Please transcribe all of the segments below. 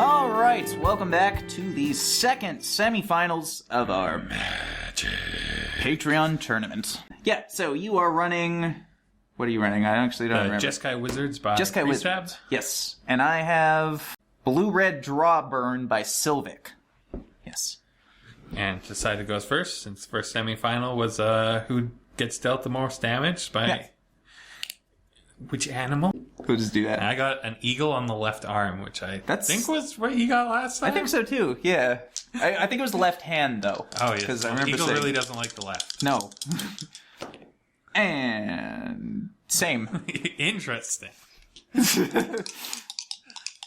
Alright, welcome back to the second semifinals of our Patreon tournament. Yeah, so you are running... What are you running? I actually don't remember. Jeskai Wizards by Jeskai Wizards. Yes, and I have Blue-Red Draw Burn by Sylvic. Yes. And decided goes first, since the first semifinal was who gets dealt the most damage by which animal? We'll just do that. And I got an eagle on the left arm, which I think was what you got last time. I think so too, yeah. I think it was the left hand, though. Oh, yeah. Because I remember eagle really doesn't like the left. No. And... same. Interesting. So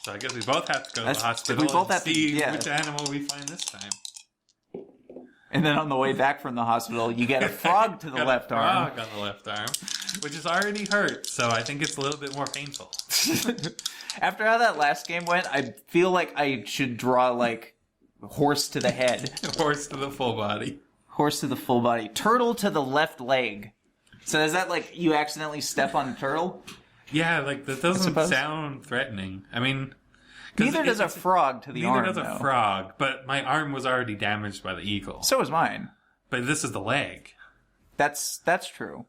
I guess we both have to go to the hospital and see which animal we find this time. And then on the way back from the hospital, you get a frog to the left arm. Frog on the left arm, which is already hurt, so I think it's a little bit more painful. After how that last game went, I feel like I should draw, like, horse to the head. Horse to the full body. Horse to the full body. Turtle to the left leg. So is that like you accidentally step on a turtle? Yeah, like that doesn't sound threatening. I mean... Neither does a frog to the arm, Neither does a frog, but my arm was already damaged by the eagle. So was mine. But this is the leg. That's true.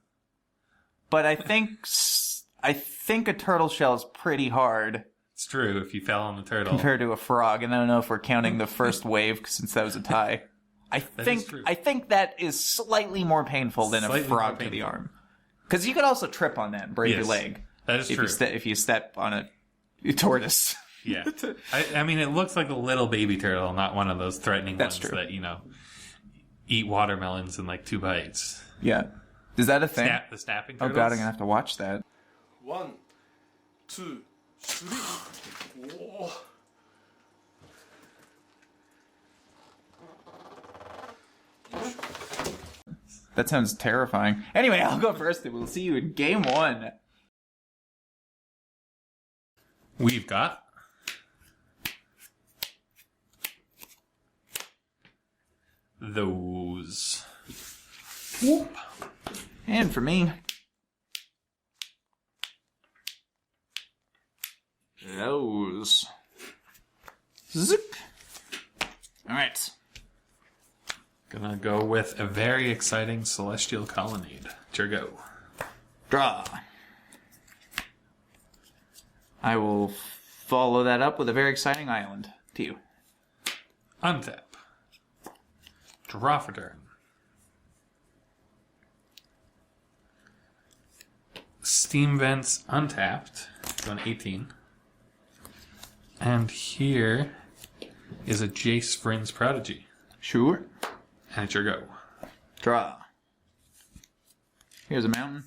But I think a turtle shell is pretty hard. It's true if you fell on the turtle. Compared to a frog, and I don't know if we're counting the first wave since that was a tie. I think that is slightly more painful than a frog to the arm. Because you could also trip on that and break your leg. That is true. If you step on a tortoise. Yeah. I mean, it looks like a little baby turtle, not one of those threatening ones that, eat watermelons in like 2 bites. Yeah. Is that a thing? The snapping turtles? Oh god, I'm gonna have to watch that. 1, 2, 3. Whoa. That sounds terrifying. Anyway, I'll go first and we'll see you in game 1. We've got... those. Whoop. And for me... those. Zip. Alright. Gonna go with a very exciting Celestial Colonnade. Your go. Draw. I will follow that up with a very exciting island. To you. Untap. Draw for turn. Steam Vents untapped. Going 18. And here is a Jace Vryn's Prodigy. Sure. And it's your go. Draw. Here's a mountain.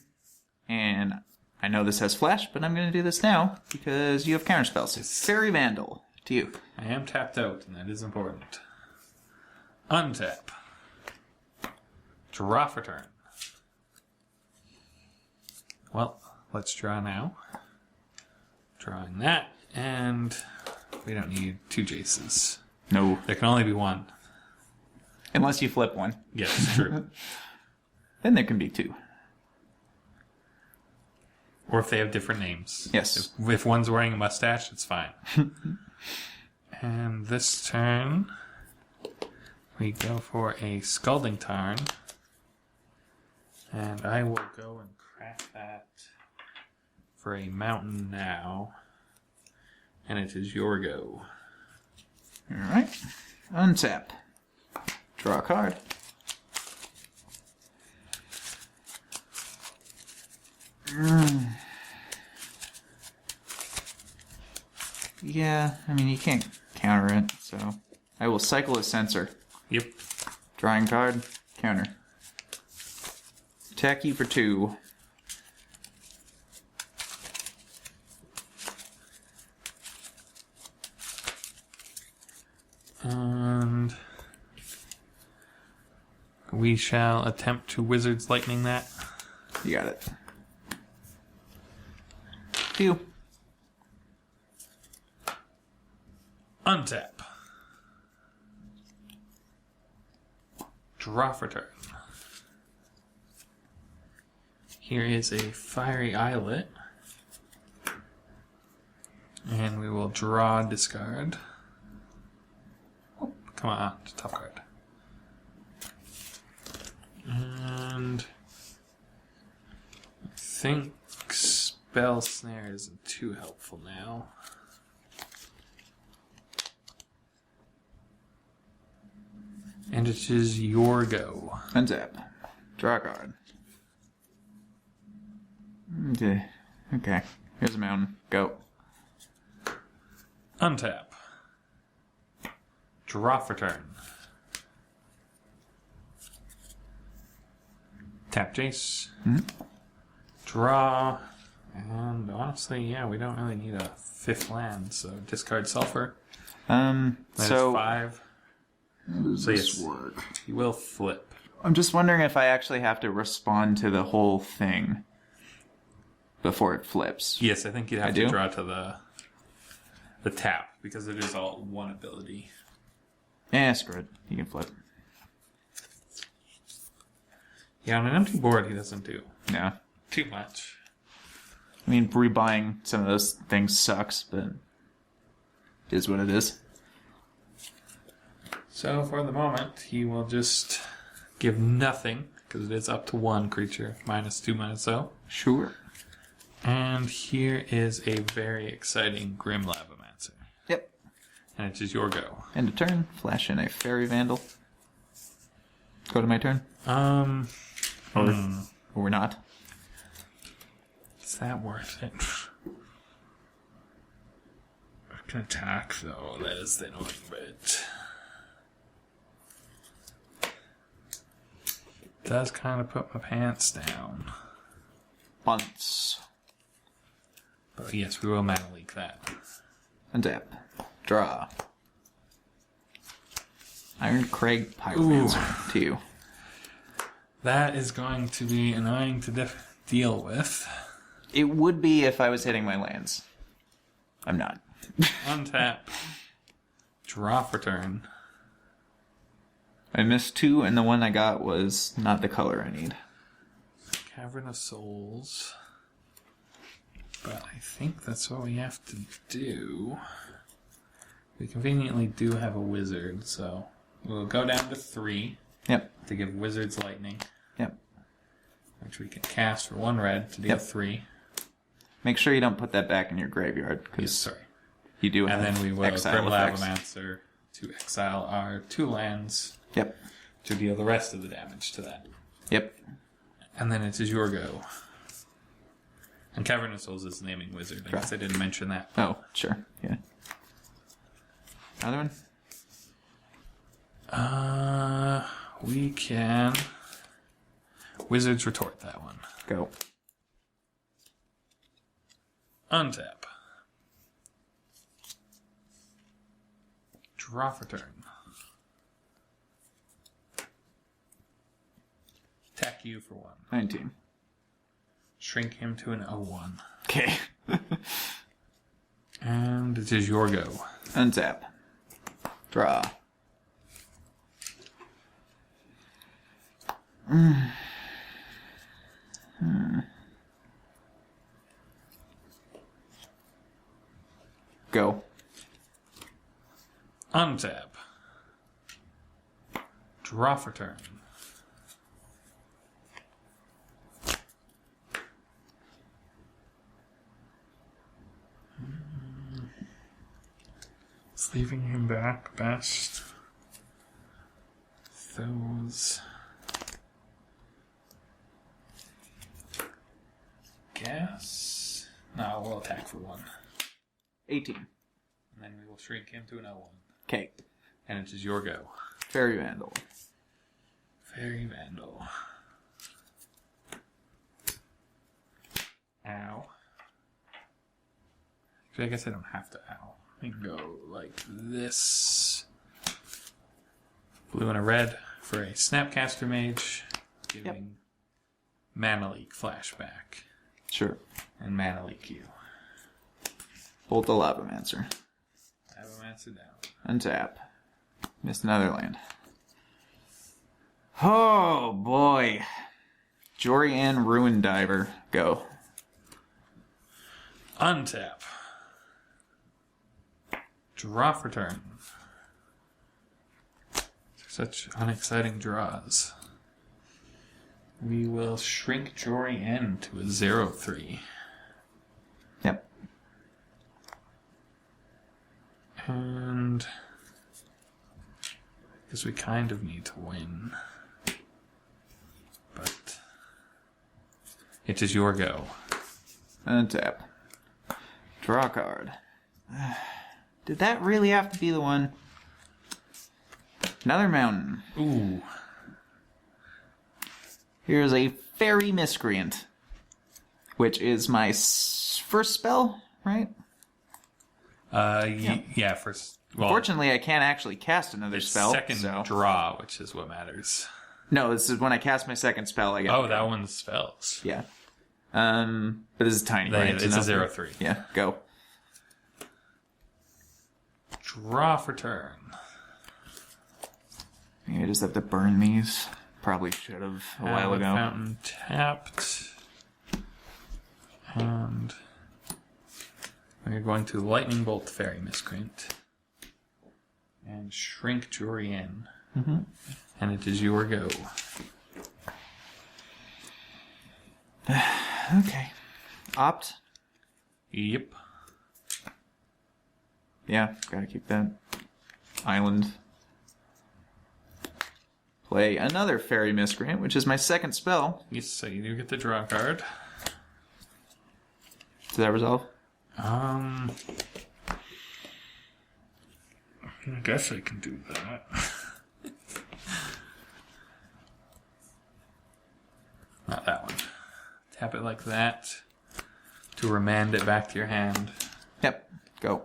And I know this has flash, but I'm going to do this now because you have counterspells. Fairy Vandal. To you. I am tapped out, and that is important. Untap. Draw for turn. Well, let's draw now. Drawing that, and we don't need 2 Jaces. No. There can only be 1. Unless you flip one. Yes, it's true. Then there can be 2. Or if they have different names. Yes. If one's wearing a mustache, it's fine. And this turn, we go for a Scalding Tarn. And I will go and craft that for a mountain now. And it is your go. Alright. Untap. Draw a card. Yeah, I mean, you can't counter it, so I will cycle a sensor. Yep. Drawing card, counter. Attack you for 2. And we shall attempt to Wizard's Lightning that. You got it. Phew. Untap. Draw for turn. Here is a Fiery Islet. And we will draw, discard. Come on, it's a tough card. And I think Spell Snare isn't too helpful now. And it is your go. Untap. Draw a card. Okay. Here's a mountain. Go. Untap. Draw for turn. Tap Jace. Draw. And honestly, yeah, we don't really need a 5th land, so discard Sulfur. That's so 5. how does So this yes, work? you will flip. I'm just wondering if I actually have to respond to the whole thing before it flips. Yes, I think you'd have I to do? draw to the tap, because it is all one ability. Yeah, screw it. You can flip. Yeah, on an empty board, he doesn't do No. too much. I mean, rebuying some of those things sucks, but it is what it is. So for the moment, he will just give nothing, because it is up to 1 creature, -2, -0. Sure. And here is a very exciting Grim Lavamancer. Yep. And it is your go. End of turn. Flash in a Fairy Vandal. Go to my turn. Or not. Is that worth it? I can attack, though. That is the annoying bit. Does kind of put my pants down. Bunts. But yes, we will mana leak that. Untap. Draw. Iron Craig Pyromancer to you. That is going to be annoying to deal with. It would be if I was hitting my lands. I'm not. Untap. Draw for turn. I missed 2, and the one I got was not the color I need. Cavern of Souls. But I think that's what we have to do. We conveniently do have a wizard, so we'll go down to 3 Yep. to give Wizard's Lightning, Yep. which we can cast for 1 red to deal Yep. 3. Make sure you don't put that back in your graveyard, Yes, because sorry. you do have And then we will exile Grim effects. Lavamancer to exile our 2 lands Yep. to deal the rest of the damage to that. Yep. And then it is your go. And Cavern of Souls is naming Wizard. I guess I didn't mention that. Oh, sure. Yeah. Another one? We can Wizard's Retort that one. Go. Untap. Draw for turn. Attack you for 1. 19. Shrink him to an 0-1. Okay. And it is your go. Untap. Draw. Go. Untap. Draw for turn. Is leaving him back best? Those. Guess. No, we'll attack for 1. 18. And then we will shrink him to an 0-1. Okay. And it is your go. Fairy Vandal. Fairy Vandal. Ow. Actually, I guess I don't have to ow. I can go like this. Blue and a red for a Snapcaster Mage. Giving Mana Leak flashback. Sure. And Mana Leak you. Bolt the Lavamancer. Lavamancer down. Untap. Missed another land. Oh, boy. Jorian Ruin Diver. Go. Untap. Draw for turn. Such unexciting draws. We will shrink Jory N to a 0-3. Yep. And because we kind of need to win. But it is your go. Untap. Draw a card. Did that really have to be the one? Another mountain. Ooh. Here's a Fairy Miscreant, which is my first spell, right? Yeah, first. Well, Fortunately, I can't actually cast another spell. Second draw, which is what matters. No, this is when I cast my second spell. I get. Oh, that one's spells. Yeah. But this is tiny, right? It's a 0-3. Yeah, go. Draw for turn. Maybe I just have to burn these. Probably should have a while ago. Fountain tapped. And we're going to Lightning Bolt Fairy Miscreant. And shrink Jory in. Mm-hmm. And it is your go. Okay. Opt. Yep. Yeah, gotta keep that. Island. Play another Fairy Miscreant, which is my second spell. Yes, so you do get the draw card. Does that resolve? I guess I can do that. Not that one. Tap it like that to remand it back to your hand. Yep. Go.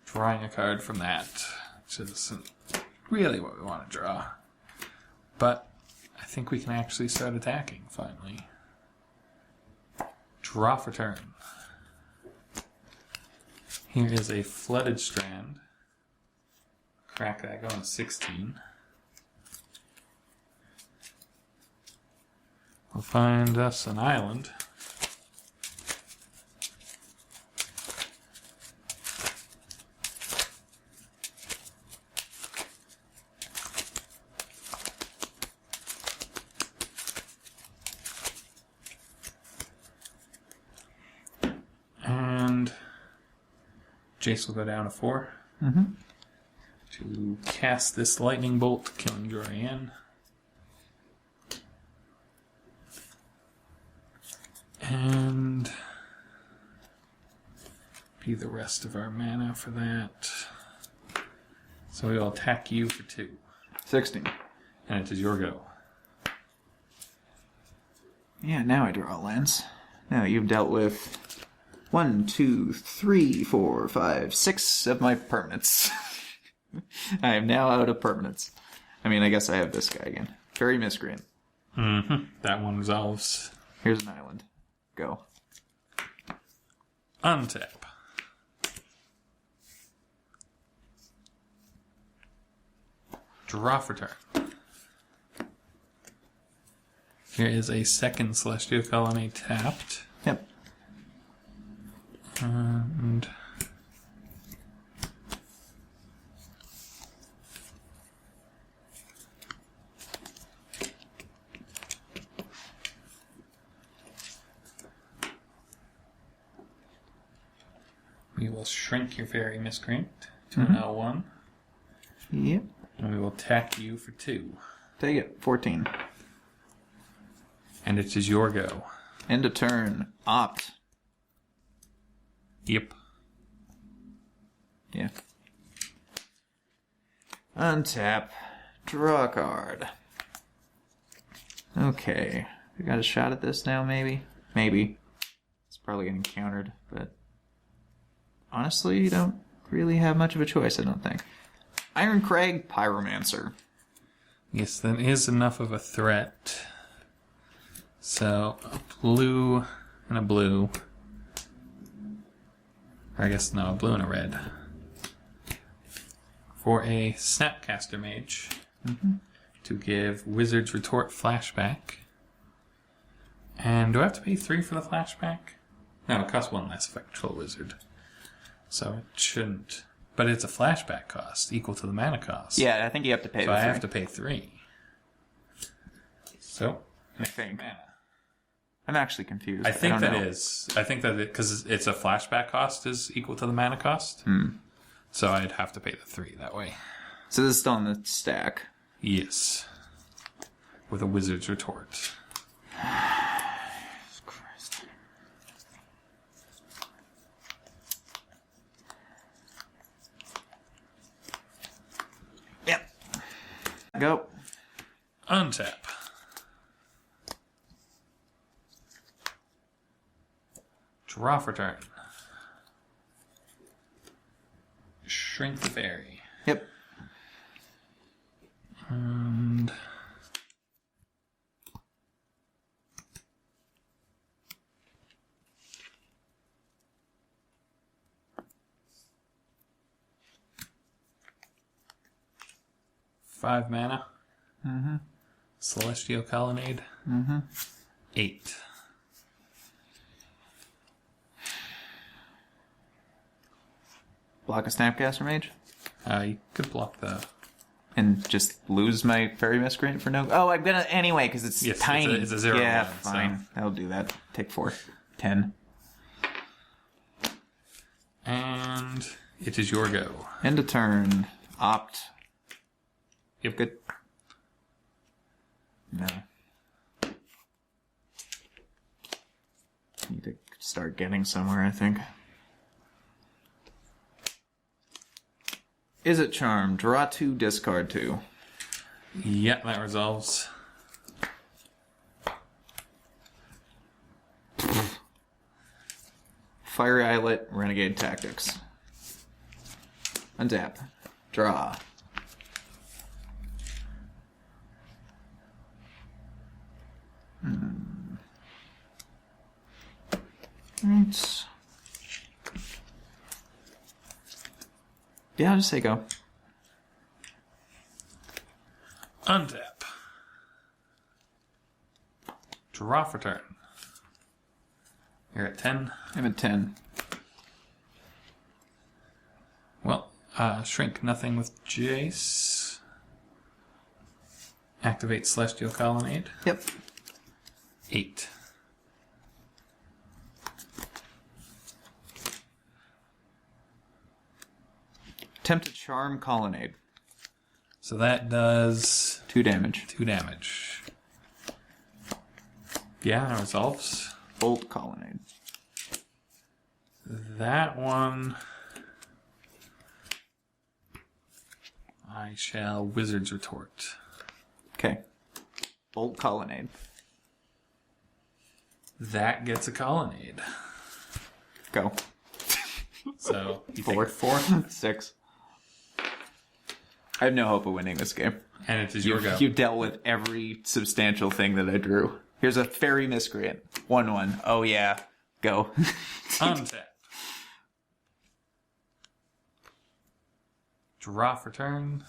Drawing a card from that, which isn't really what we want to draw. But I think we can actually start attacking, finally. Draw for turn. Here is a Flooded Strand. Crack that, going to 16. We'll find us an island. And Jace will go down to 4. Mm-hmm. To cast this lightning bolt, killing Jorian. And be the rest of our mana for that. So we will attack you for 2. 16. And it is your go. Yeah, now I draw lands. Now you've dealt with 1, 2, 3, 4, 5, 6 of my permanents. I am now out of permanents. I mean, I guess I have this guy again. Fairy Miscreant. Mm-hmm. That one resolves. Here's an island. Go. Untap. Draw for turn. Here is a second Celestial Colony tapped. Yep. And we will shrink your Fairy Miscreant to an L1. Yep. And we will attack you for 2. Take it. 14. And it is your go. End of turn. Opt. Yep. Yeah. Untap. Draw a card. Okay. We got a shot at this now, maybe? Maybe. It's probably getting countered, but honestly, you don't really have much of a choice, I don't think. Iron Crag Pyromancer. Yes, that is enough of a threat. So, a blue and a blue. Or I guess, no, a blue and a red. For a Snapcaster Mage. To give Wizard's Retort flashback. And do I have to pay 3 for the flashback? No, it costs 1 less effectual wizard. So it shouldn't. But it's a flashback cost equal to the mana cost. Yeah, I think you have to pay. So I have to pay 3. So I think. I'm actually confused. I think don't that know. is. I think that because it's a flashback cost is equal to the mana cost. So I'd have to pay the 3 that way. So this is still in the stack. Yes. With a Wizard's Retort. Christ. Yep. Go. Untap. Draw for turn. Shrink the fairy. Yep. And... Five mana. Celestial Colonnade. 8. Block a Snapcaster Mage? You could block the... And just lose my Fairy Miscreant for no... Oh, I'm gonna anyway, because it's Yes, tiny. it's a 0/1, Yeah, so- fine. I'll do that. Take 4. 10. And it is your go. End of turn. Opt. Yep. Good. No. Need to start getting somewhere, I think. Is it Charm? Draw 2, discard 2. Yeah, that resolves. Fiery Islet, Renegade Tactics. Untap. Draw. Right. Yeah, I'll just say go. Untap. Draw for turn. You're at 10. I'm at 10. Well, shrink nothing with Jace. Activate Celestial Colonnade. Yep. 8. Attempt to Charm Colonnade. So that does 2 damage. 2 damage. Yeah, that resolves. Bolt Colonnade. That one... I shall Wizard's Retort. Okay. Bolt Colonnade. That gets a Colonnade. Go. So, you 4. take 4. 6. I have no hope of winning this game. And it is your go. You dealt with every substantial thing that I drew. Here's a Fairy Miscreant. 1/1. Oh yeah. Go. Untap. Draw for turn.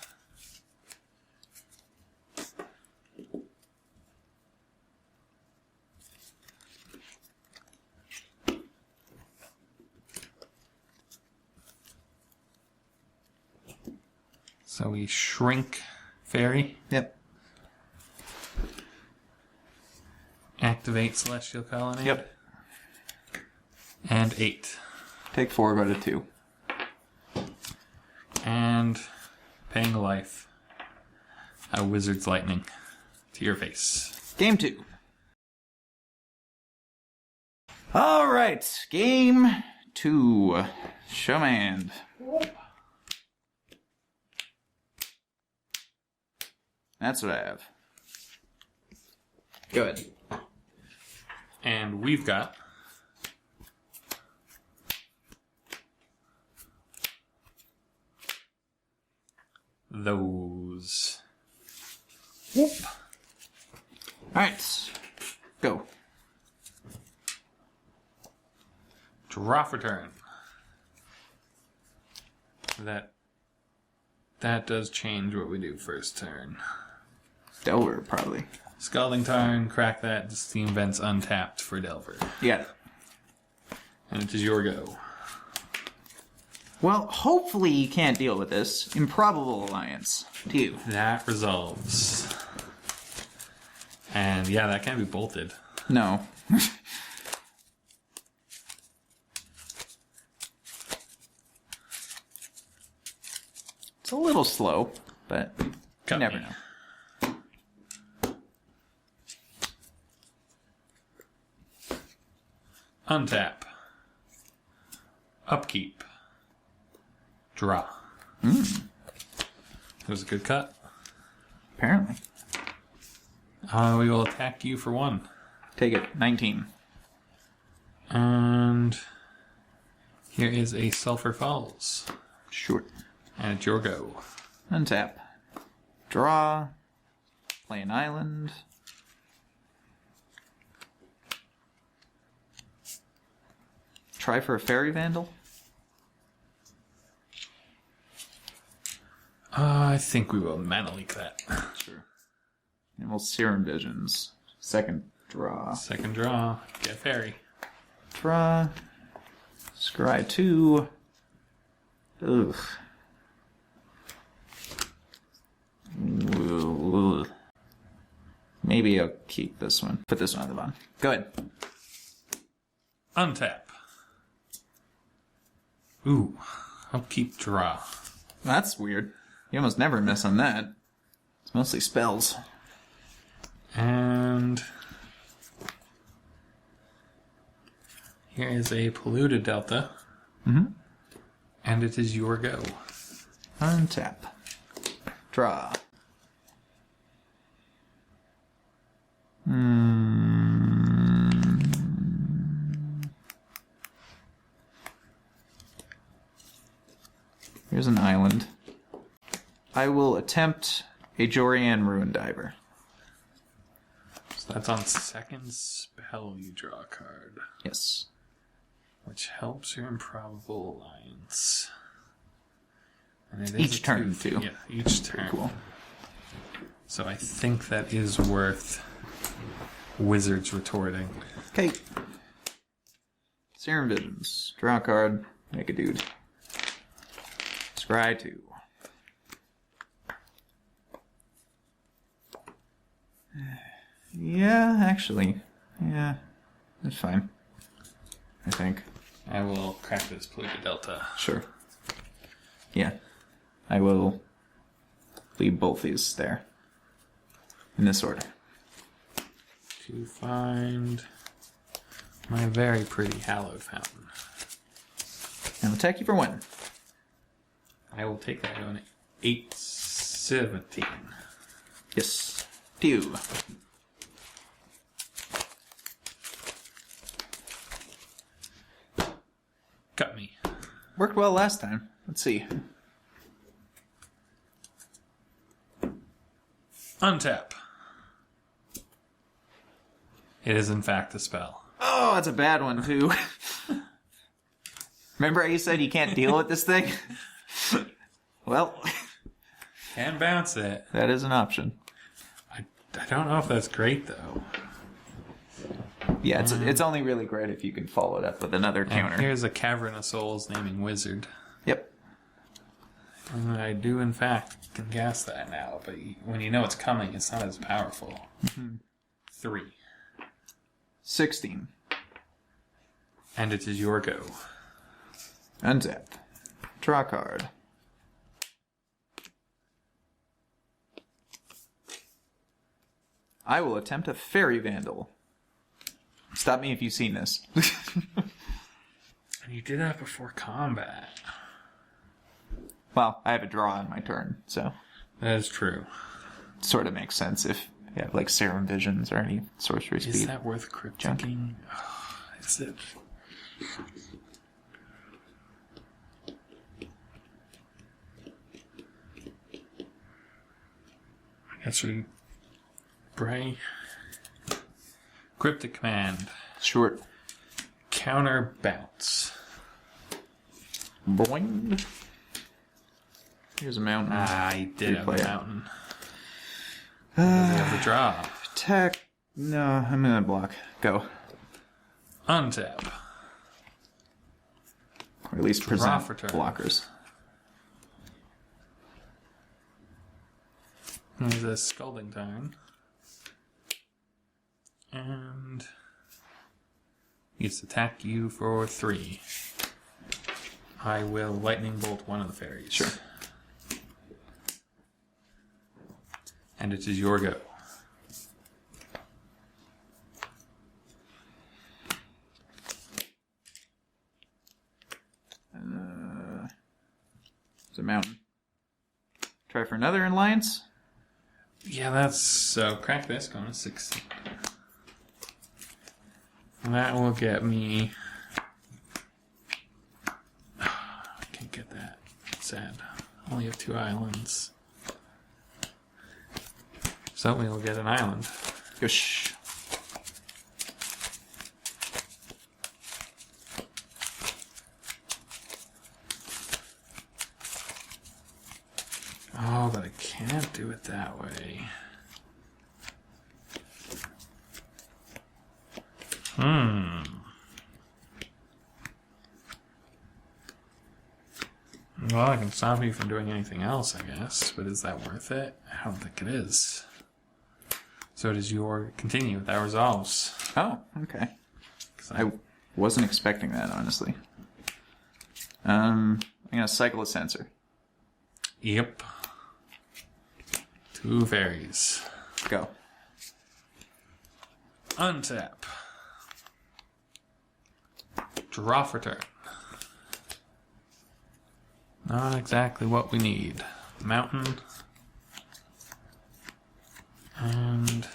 So we shrink fairy. Yep. Activate Celestial Colonnade. Yep. And 8. Take 4 out of 2. And paying a life. A Wizard's Lightning to your face. Game 2. Alright. Game 2. Showman. That's what I have. Go ahead. And we've got those. Alright. Go. Draw for turn. That does change what we do first turn. Delver, probably. Scalding Tarn, crack that, Steam Vents untapped for Delver. You got it. And it is your go. Well, hopefully you can't deal with this. Improbable alliance. To you. That resolves. And yeah, that can be bolted. No. It's a little slow, but you Got never me. know. Untap. Upkeep. Draw. It was a good cut. Apparently. We will attack you for 1. Take it. 19. And here is a Sulphur Falls. Sure. And it's your go. Untap. Draw. Play an island. Try for a Fairy Vandal. I think we will mana leak that. Sure. And we'll Serum Visions. Second draw. Second draw. Get fairy. Draw. Scry 2. Ugh. Ugh. Maybe I'll keep this one. Put this one on the bottom. Go ahead. Untap. Ooh. Upkeep draw. That's weird. You almost never miss on that. It's mostly spells. And here is a polluted delta. And it is your go. Untap. Draw. Here's an island. I will attempt a Jorian Ruin Diver. So that's on second spell you draw a card. Yes. Which helps your improbable alliance. And it is Each a turn, 2/3. too. Yeah, each turn. Cool. So I think that is worth Wizards retorting. Okay. Serum Visions. Draw a card. Make a dude. Scry 2. Yeah, actually. Yeah. That's fine. I think. I will crack this polluted delta. Sure. Yeah. I will leave both these there. In this order. To find my very pretty hallowed fountain. And I'll attack you for 1. I will take that on 8/17. Yes. 2. Cut me. Worked well last time. Let's see. Untap. It is in fact a spell. Oh, that's a bad one, too. Remember how you said you can't deal with this thing? Well, Can bounce it. that is an option. I don't know if that's great though. Yeah, it's only really great if you can follow it up with another And counter. here's a Cavern of Souls naming Wizard. Yep. And I do in fact can cast that now, but when you know it's coming, it's not as powerful. 3. 16. And it is your go. Untap. Draw a card. I will attempt a Fairy Vandal. Stop me if you've seen this. And you did that before combat. Well, I have a draw on my turn, so That is true. it sort of makes sense if you have like Serum Visions or any sorcery Is speed. that worth crypticking? Is it? I guess we... Bray. Cryptic Command. Short. Counter Bounce. Boing. Here's a mountain. I did have Replay a it. mountain. Does he have a draw? Attack. No, I'm gonna block. Go. Untap. Of at least present for turn. blockers. There's a Scalding Tarn. And he's attack you for 3. I will Lightning Bolt one of the fairies. Sure. And it is your go. It's a mountain. Try for another alliance. Yeah, that's so. Crack this, going to 16. And that will get me. I can't get that. Sad. Only have 2 islands. So we will get an island. Yosh. Oh, but I can't do it that way. Well, I can stop you from doing anything else, I guess. But is that worth it? I don't think it is. So does your continue. That resolves. Oh, okay. 'Cause I wasn't expecting that, honestly. I'm gonna cycle a sensor. Yep. 2 fairies. Go. Untap. Draw for turn. Not exactly what we need. Mountain. And...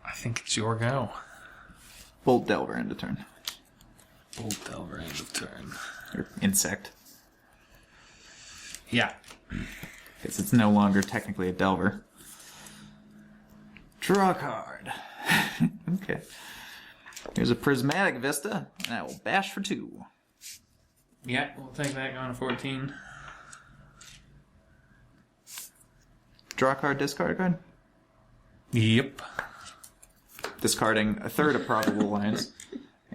I think it's your go. Bolt Delver end of turn. Bolt Delver end of turn. Or insect. Yeah. Because it's no longer technically a Delver. Draw a card. Okay. Here's a Prismatic Vista, and I will bash for 2. Yeah, we'll take that going to 14. Draw a card, discard a card. Yep. Discarding a third of probable lines.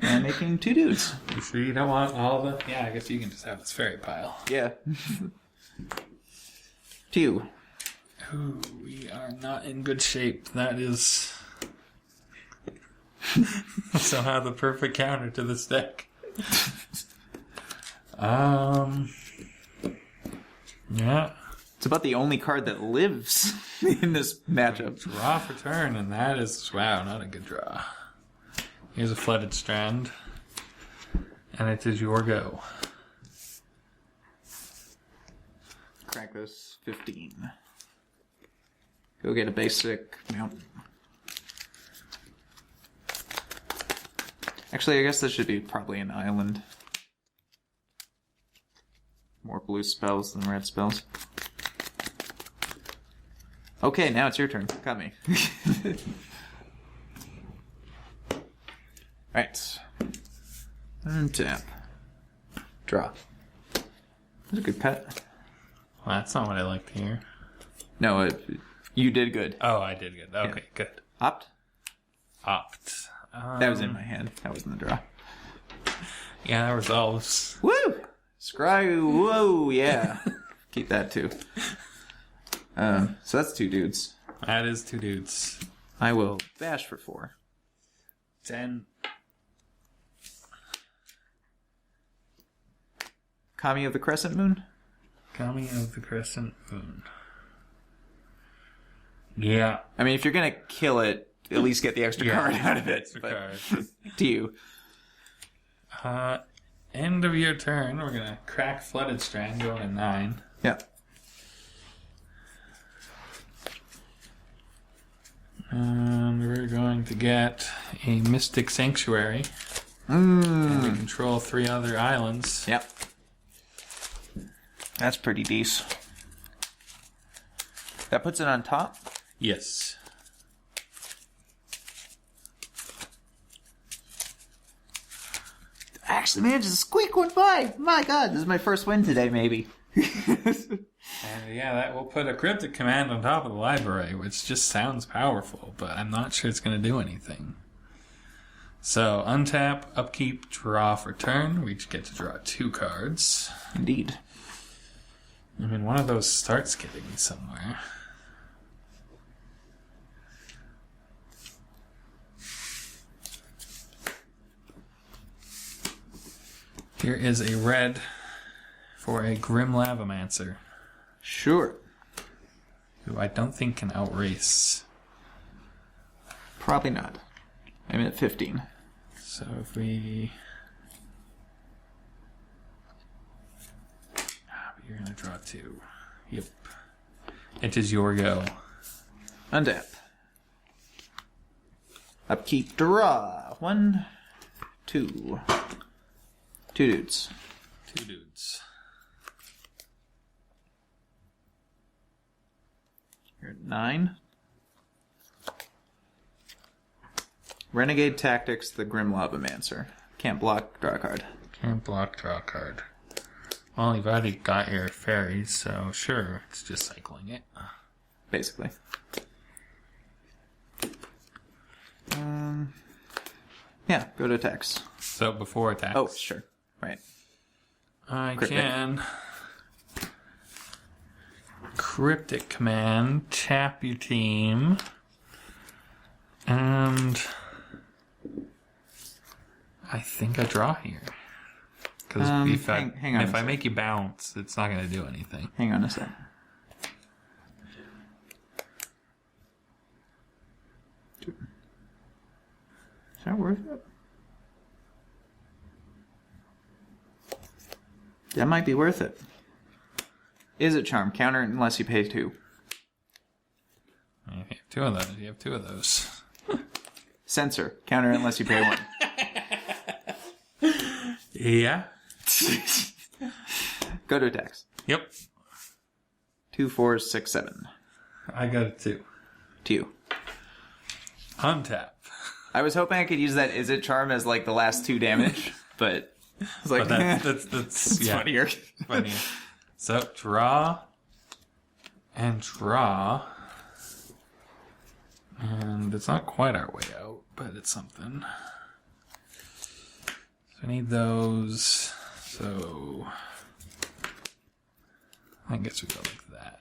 And making 2 dudes. You sure you don't want all the... Yeah, I guess you can just have this fairy pile. Yeah. 2. Ooh, we are not in good shape. That is... somehow the perfect counter to this deck. Yeah. It's about the only card that lives in this matchup. Draw for turn, and that is... Wow, not a good draw. Here's a Flooded Strand. And it is your go. Crack this. 15. Go get a basic mountain. Actually, I guess this should be probably an island. More blue spells than red spells. Okay, now it's your turn. Got me. Alright. Untap. Draw. That's a good pet. Well, that's not what I like to hear. No, you did good. Oh, I did good. Okay, Yeah. good. Opt? Opt. That was in my hand. That was in the draw. Yeah, that resolves. Woo! Scry, whoa, yeah. Keep that too. So that's 2 dudes. That is 2 dudes. I will bash for 4. 10. Kami of the Crescent Moon? Coming of the Crescent Moon. Yeah. I mean, if you're gonna kill it, at least get the extra card out of it. Extra But card. to you. End of your turn, we're going to crack Flooded Strand, going to 9. Yeah. And we're going to get a Mystic Sanctuary. And we control 3 other islands. Yep. That's pretty decent. That puts it on top? Yes. I actually managed to squeak one by. My god, this is my first win today, maybe. And yeah, that will put a cryptic command on top of the library, which just sounds powerful, but I'm not sure it's going to do anything. So, untap, upkeep, draw for turn. We each get to draw 2 cards. Indeed. I mean, one of those starts getting me somewhere. Here is a red for a Grim Lavamancer, Sure. who I don't think can outrace. Probably not. I'm at 15. So if we... but you're going to draw 2. Yep. It is your go. Untap. Upkeep, draw. 1, 2. 2 dudes. 2 dudes. You're at 9. Renegade Tactics, the Grim Lavamancer. Can't block, draw a card. Can't block, draw a card. Well, you've already got your fairies, so sure, it's just cycling it. Basically. Yeah, go to attacks. So before attacks, Oh, sure. Right. I Cryptic. can cryptic command, tap your team, and I think I draw here. Because hang on if a I sec. make you bounce, it's not going to do anything. Hang on a sec. Is that worth it? That might be worth it. Is it charm? Counter unless you pay 2. You have 2 of those. You have 2 of those. Censor. Counter unless you pay 1. Yeah. Go to attacks. Yep. 2, 4, 6, 7. I got it too. To you. Untap. I was hoping I could use that is it charm as like the last 2 damage, but I was like, But that's it's yeah, funnier. funnier. So draw and draw, and it's not quite our way out, but it's something. So I need those. So I guess we go like that.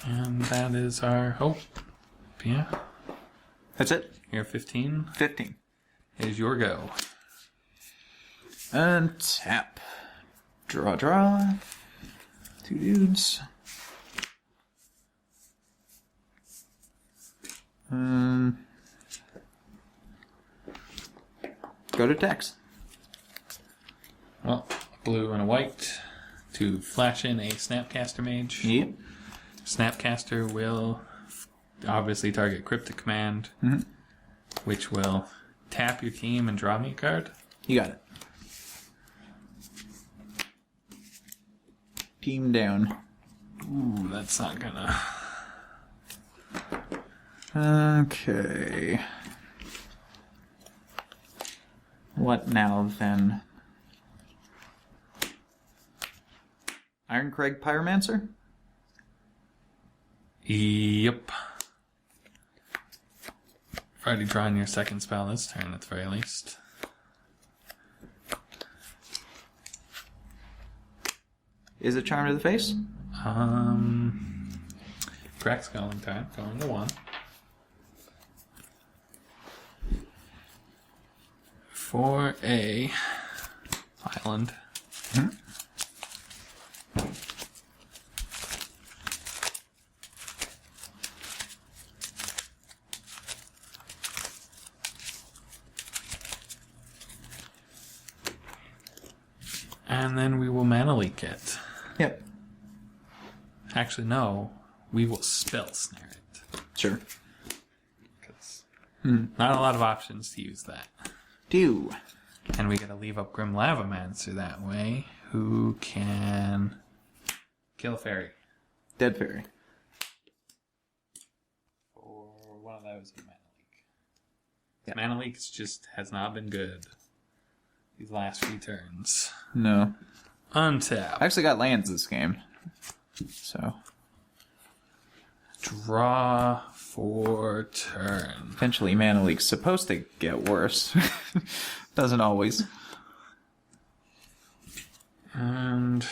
And that is our hope. Yeah. That's it. You're 15. 15. Is your go. And tap. Draw, draw. 2 dudes. Go to attacks. Well, blue and a white to flash in a Snapcaster Mage. Yep. Snapcaster will obviously target Cryptic Command, which will tap your team and draw me a card. You got it. Team down. Ooh, that's not gonna... Okay. What now, then? Iron Craig Pyromancer? Yep. You've already drawn your second spell this turn, at the very least. Is it Charm to the Face? Crack's going time, going to 1. For a island. And then we will mana leak it. Yep. Actually, no. We will spell snare it. Sure. Because not a lot of options to use that. Do. And we gotta leave up Grim Lavamancer that way, who can kill a fairy. Dead Fairy. Or one of those in Mana Leak. Yeah. Mana Leak just has not been good these last few turns. No. Untap. I actually got lands this game. So. Draw for turn. Eventually, Mana Leak's supposed to get worse. Doesn't always. And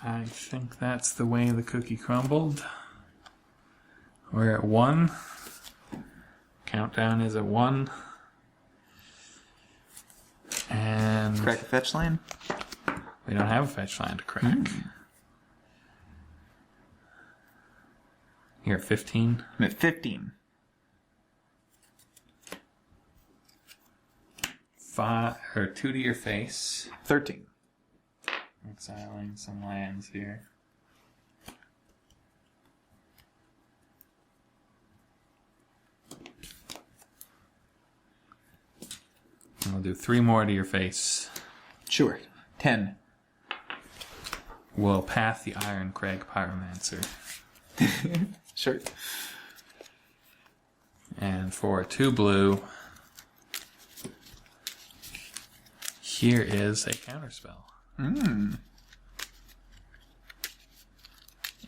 I think that's the way the cookie crumbled. We're at 1. Countdown is at 1. And Crack a fetch land? we don't have a fetch line to crack. You're at 15. I'm at 15. 5 or 2 to your face. 13. Exiling some lands here. And we'll do 3 more to your face. Sure. 10. We'll path the Iron Crag Pyromancer. Sure. And for 2 blue, here is a counterspell. Mm.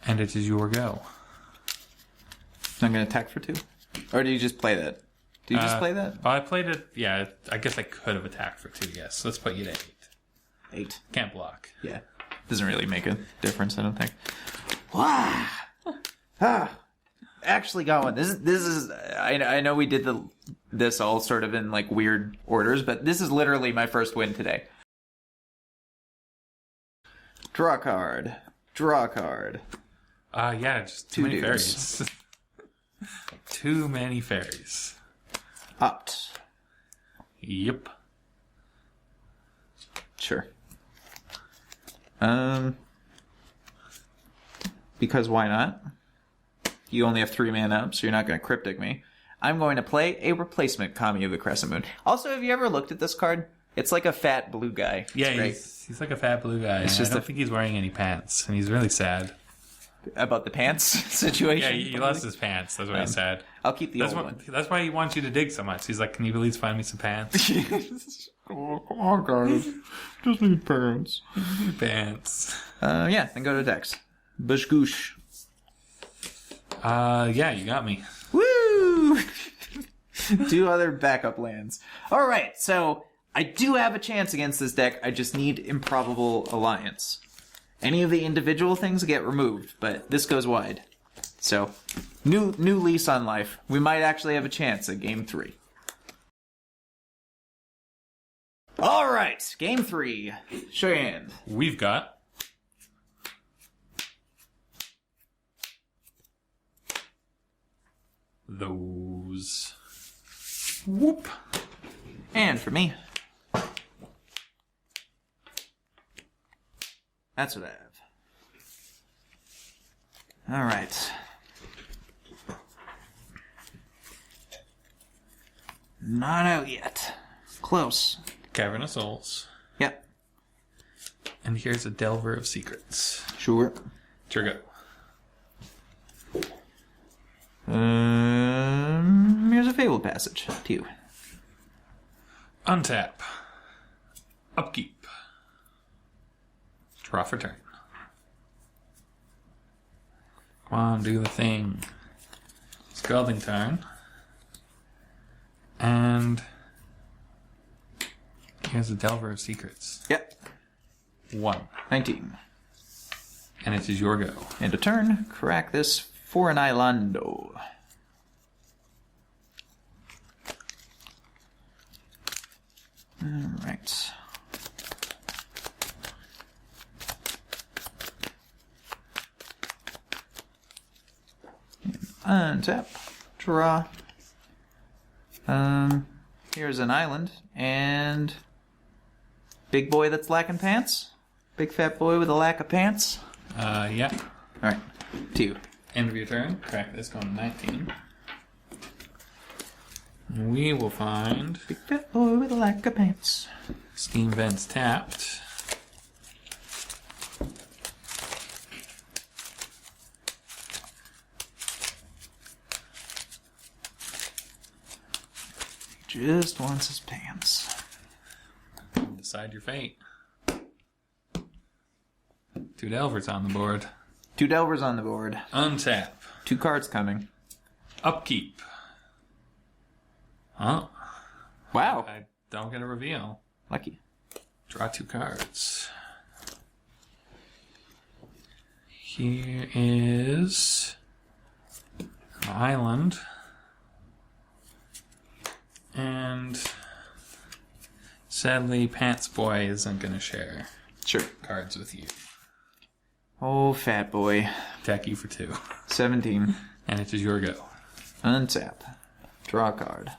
And it is your go. I'm going to attack for 2? Or do you just play that? Do you just play that? Well, I played it, yeah, I guess I could have attacked for 2, yes. Let's put you to 8. 8. Can't block. Yeah. Doesn't really make a difference, I don't think. Wow. Actually got one. This is I know we did this all sort of in like weird orders, but this is literally my first win today. Draw a card. Draw a card. Yeah, just too many fairies. Too many fairies. Opt. Yep. Sure. Because why not? You only have 3 mana up, so you're not going to cryptic me. I'm going to play a replacement Kami of the Crescent Moon. Also, have you ever looked at this card? It's like a fat blue guy. Yeah, it's he's like a fat blue guy. It's just I don't think he's wearing any pants, and he's really sad. About the pants situation? Yeah, he lost his pants. That's why he's sad. I'll keep the old one. That's why he wants you to dig so much. He's like, can you please find me some pants? Oh, come on, guys. Just need pants. Pants. Yeah, then go to Dex. Bush Goosh. Yeah, you got me. Woo! 2 other backup lands. Alright, so I do have a chance against this deck. I just need Improbable Alliance. Any of the individual things get removed, but this goes wide. So, new lease on life. We might actually have a chance at Game 3. Alright, Game 3. Show your hand. We've got those. Whoop. And for me, that's what I have. Alright. Not out yet. Close. Cavern of Souls. Yep. And here's a Delver of Secrets. Sure. It's your go. Here's a Fabled Passage to you. Untap. Upkeep. Draw for turn. Come on, do the thing. Scalding Tarn. And here's a Delver of Secrets. Yep. 1. 19. And it is your go. And a turn, crack this for an Islando. Alright. Untap. Draw. Here's an island, and big boy that's lacking pants? Big fat boy with a lack of pants? Yeah. Alright, 2. End of your turn. Crack this, going to 19. We will find Big fat boy with a lack of pants. Steam Vents tapped. just wants his pants. Decide your fate. 2 Delvers on the board. 2 Delvers on the board. Untap. 2 cards coming. Upkeep. Huh? Wow. I don't get a reveal. Lucky. Draw 2 cards. Here is an island. And sadly, Pants Boy isn't going to share Sure. cards with you. Oh, fat boy. Attack you for 2. 17. And it is your go. Untap. Draw a card.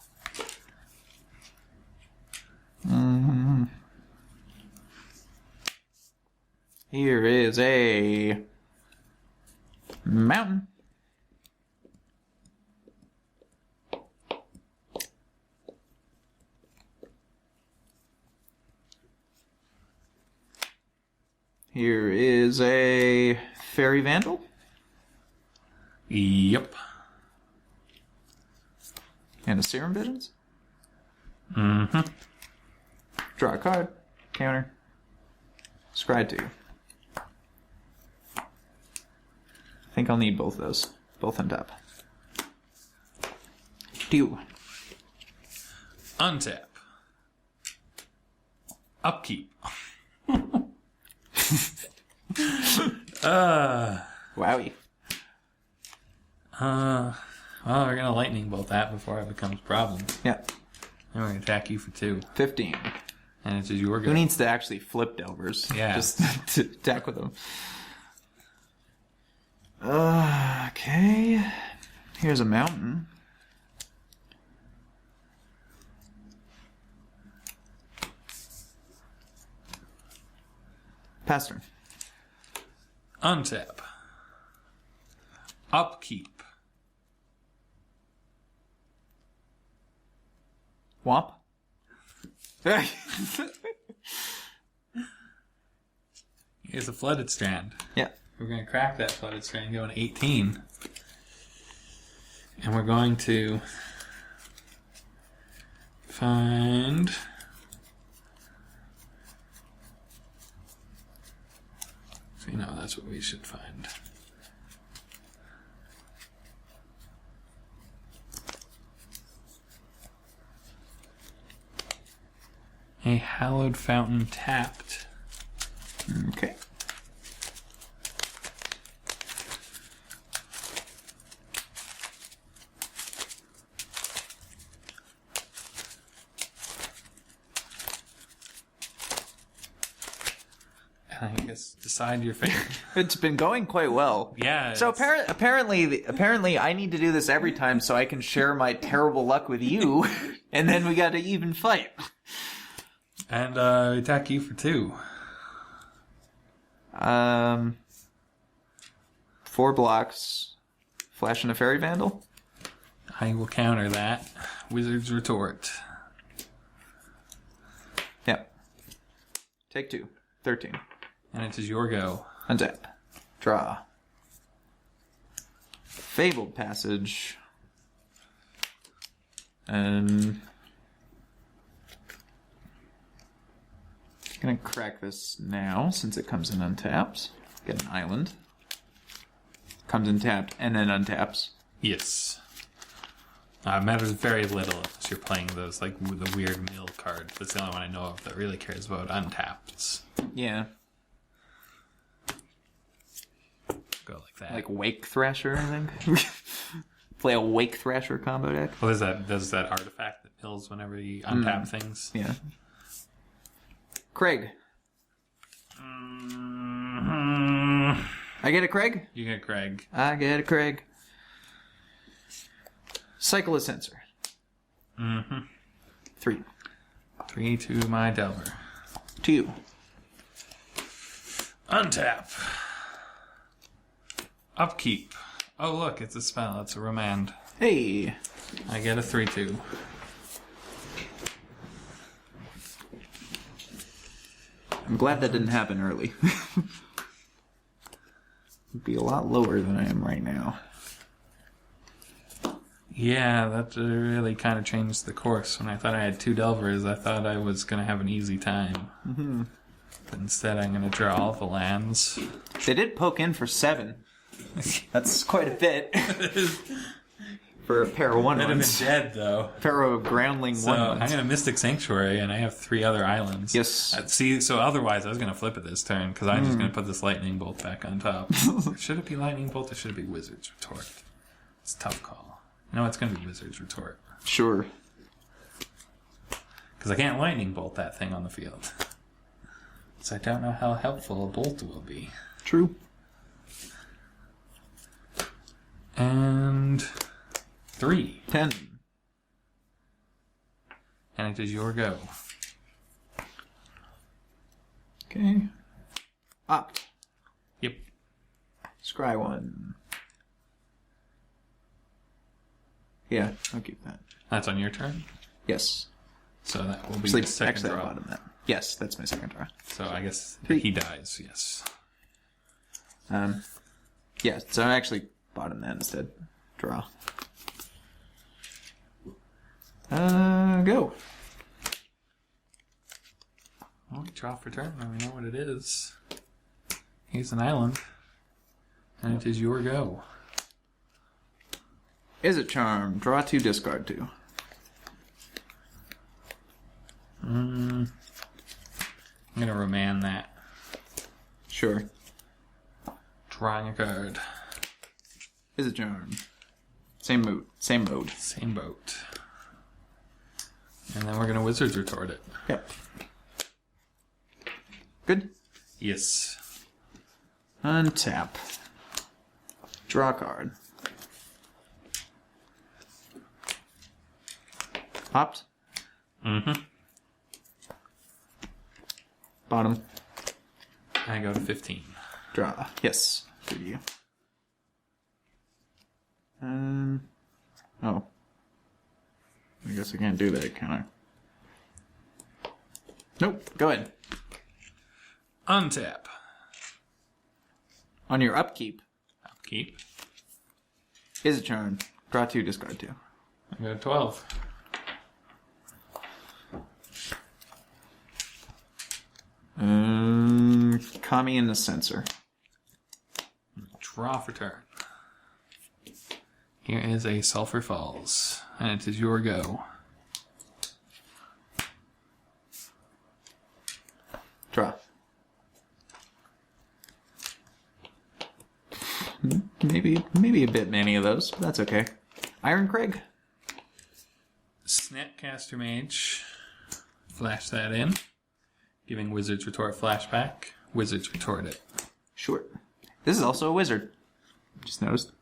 Here is a mountain. Here is a fairy vandal. Yep. And a serum bittens. Mm-hmm. Draw a card. Counter. Scry 2. I think I'll need both of those. Both on top. 2. Untap. Upkeep. Wowie. Well, we're gonna lightning bolt that before it becomes a problem. Yeah. And we're gonna attack you for 2. 15. And it's just your go. Who needs to actually flip Delvers? Yeah. Just to attack with them. Okay. Here's a mountain. Pass turn. Untap. Upkeep. Womp. Here's a flooded strand. Yeah. We're going to crack that flooded strand going 18. And we're going to find no, that's what we should find. A hallowed fountain tapped. Okay. I guess decide your fate. It's been going quite well. Yeah. So it's- apparently, I need to do this every time so I can share my terrible luck with you, and then we got to even fight. And attack you for 2. 4 blocks. Flash and a fairy vandal. I will counter that. Wizard's retort. Yep. Take 2. 13. And it is your go. Untap. Draw. Fabled Passage. And I'm gonna crack this now since it comes in untapped. Get an island. Comes in tapped and then untaps. Yes. It matters very little unless you're playing those, like, the weird mill card. That's the only one I know of that really cares about untapped. Yeah. Go like that. Like Wake Thrasher, I think. Play a Wake Thrasher combo deck. Well, there's that artifact that mills whenever you untap things. Yeah. Craig. I get a Craig? You get Craig. I get a Craig. Cycle a Sensor. 3. 3 to my Delver. 2. Untap. Upkeep. Oh, look, it's a spell. It's a remand. Hey. I get a 3/2. I'm glad that didn't happen early. It'd be a lot lower than I am right now. Yeah, that really kind of changed the course. When I thought I had 2 Delvers, I thought I was going to have an easy time. Mm-hmm. But instead, I'm going to draw all the lands. They did poke in for 7. That's quite a bit. For a pair of 1-1s. I'd have been dead, though. Pair of groundling So 1-1s. I'm going to Mystic Sanctuary, and I have 3 other islands. Yes. See, so otherwise I was going to flip it this turn, because I'm just going to put this Lightning Bolt back on top. Should it be Lightning Bolt, or should it be Wizard's Retort? It's a tough call. No, it's going to be Wizard's Retort. Sure. Because I can't Lightning Bolt that thing on the field. So I don't know how helpful a Bolt will be. True. And 3. 10. And it is your go. Okay. Opt. Yep. Scry 1. Yeah, I'll keep that. That's on your turn. Yes. So that will be Actually, your second actually, I draw. bottom that. Yes, that's my second draw. So I guess 3. he dies, yes. Yeah, so I actually bottom that instead. Draw. Go. Well, draw for turn, and we know what it is. He's an island. And it is your go. Is it charm? Draw 2, discard 2. I'm going to remand that. Sure. Drawing a card. Is it charm? Same mode. Same mode. Same boat. And then we're going to Wizard's Retort it. Yep. Good. Yes. Untap. Draw a card. Opt. Mm-hmm. Bottom. I go to 15. Draw. Yes. Good you. Oh. I guess I can't do that, can I? Nope. Go ahead. Untap. On your upkeep, Upkeep. is a charm. Draw 2, discard 2. I go to 12. Kami and the Censor. Draw for turn. Here is a Sulphur Falls. And it is your go. Draw. Maybe a bit many of those, but that's okay. Iron Craig. Snapcaster Mage. Flash that in. Giving Wizard's Retort flashback. Wizard's Retort it. Sure. This is also a wizard. Just noticed.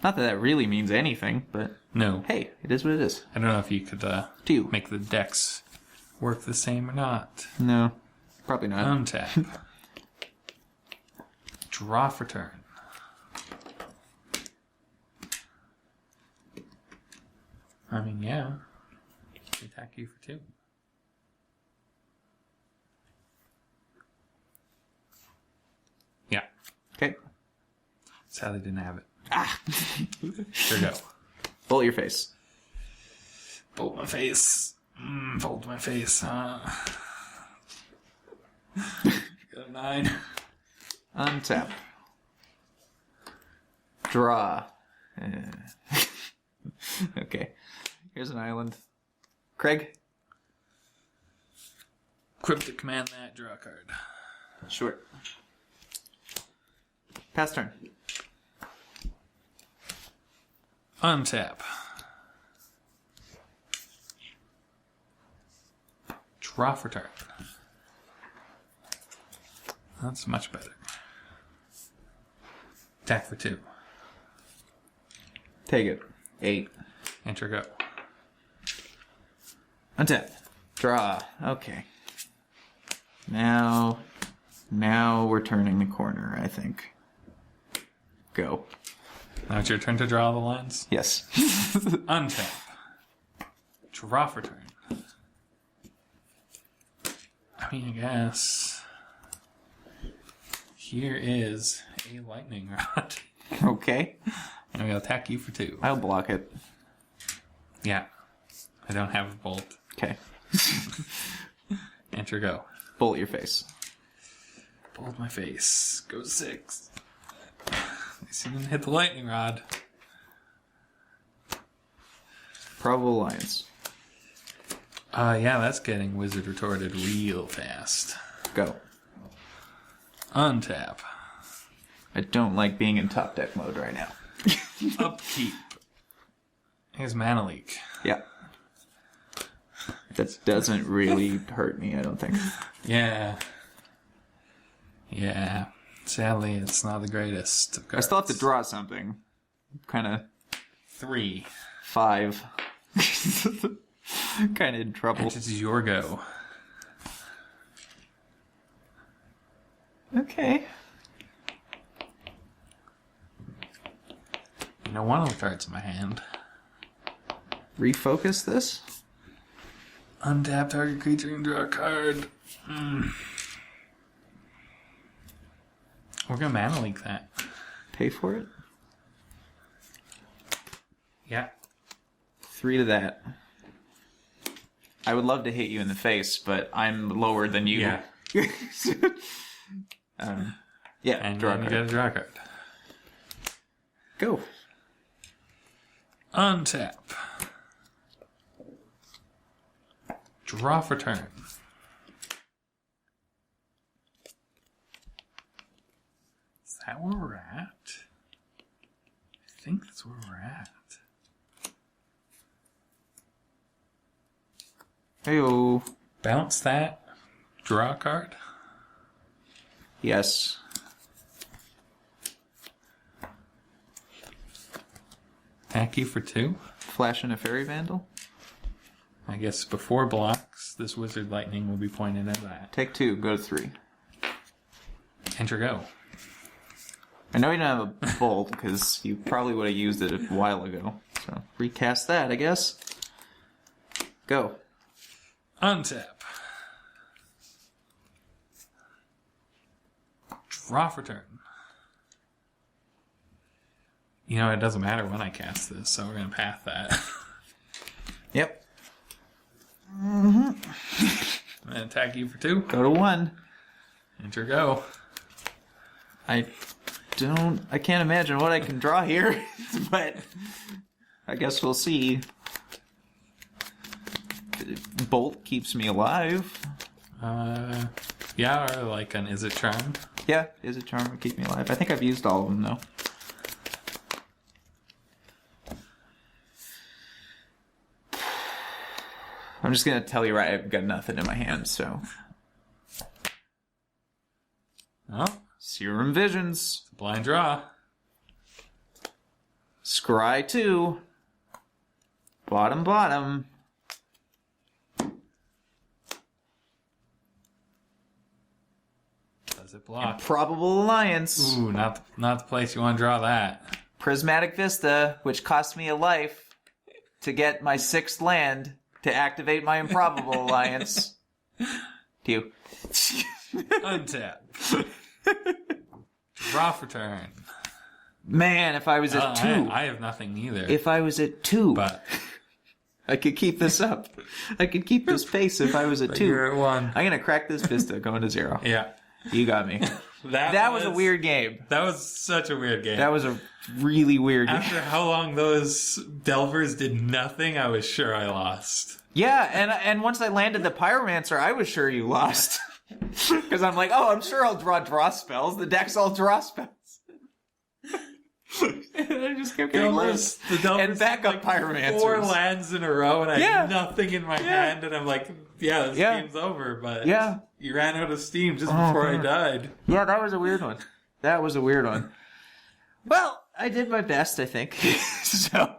Not that really means anything, but No. hey, it is what it is. I don't know if you could To you. make the decks work the same or not. No, probably not. Untap. Draw for turn. I mean, yeah. Attack you for 2. Yeah. Okay. Sadly didn't have it. Ah. Here we go. Bolt your face. Bolt my face. Bolt my face. Got a 9. Untap. Draw. Okay. Here's an island. Craig? Cryptic command that. Draw a card. Sure. Pass turn. Untap. Draw for turn. That's much better. Attack for 2. Take it. 8. Enter go. Untap. Draw. Okay. Now we're turning the corner, I think. Go. Now it's your turn to draw the lines. Yes. Untap. Draw for turn. I mean, I guess. Here is a lightning rod. Okay. I'm going to attack you for 2. I'll block it. Yeah. I don't have a bolt. Okay. Enter go. Bolt your face. Bolt my face. Go 6. At least you didn't hit the lightning rod. Probable alliance. Yeah, that's getting wizard retorted real fast. Go. Untap. I don't like being in top deck mode right now. Upkeep. Here's Mana Leak. Yeah. That doesn't really hurt me, I don't think. Yeah. Yeah. Sadly, it's not the greatest of I cards. still have to draw something. Kind of 3. 5. Kind of in trouble. It's your go. Okay. You know, one of the cards in my hand. Refocus this? Untap target creature and draw a card. We're gonna Mana Leak that. Pay for it? Yeah. 3 to that. I would love to hit you in the face, but I'm lower than you. Yeah. Yeah, And draw a then you card. get a draw card. Go. Untap. Draw for turn. Is that where we're at? I think that's where we're at. Heyo. Bounce that. Draw a card. Yes. Attack you for 2. Flash in a Fairy Vandal. I guess before blocks, this Wizard Lightning will be pointed at that. Take 2, go to 3. Enter go. I know you don't have a bolt, because you probably would have used it a while ago. So, recast that, I guess. Go. Untap. Draw for turn. You know, it doesn't matter when I cast this, so we're going to path that. Yep. I'm going to attack you for 2. Go to 1. Enter go. I can't imagine what I can draw here, but I guess we'll see. Bolt keeps me alive. Yeah, or like an Is It Charm. Yeah, is a charm to keep me alive. I think I've used all of them, though. I'm just going to tell you right, I've got nothing in my hand, so... Oh, Serum Visions. blind draw. Scry 2. Bottom. Does it block? Probable Alliance. Ooh, not the place you want to draw that. Prismatic Vista, which cost me a life to get my 6th land to activate my Improbable Alliance. To you. Untap. Draw for turn. Man, if I was at 2. I have nothing either. If I was at 2. But I could keep this up. I could keep this pace if I was at 2. you're at 1. I'm going to crack this Vista going to 0. Yeah. You got me. That was a weird game. That was such a weird game. That was a really weird game. After how long those Delvers did nothing, I was sure I lost. Yeah, and once I landed the Pyromancer, I was sure you lost. Because I'm like, oh, I'm sure I'll draw spells. The deck's all draw spells. And I just kept getting lost. The Delvers And backup like Pyromancers. 4 lands in a row, and I Yeah. had nothing in my hand, and I'm like, yeah, this Yeah. game's over, but Yeah. you ran out of steam just before I man. died. Yeah, that was a weird one. Well, I did my best, I think. So,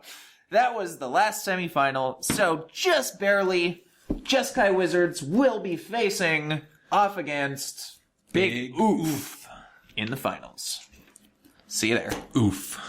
that was the last semifinal. So, just barely, Jeskai Wizards will be facing off against Big Oof in the finals. See you there. Oof.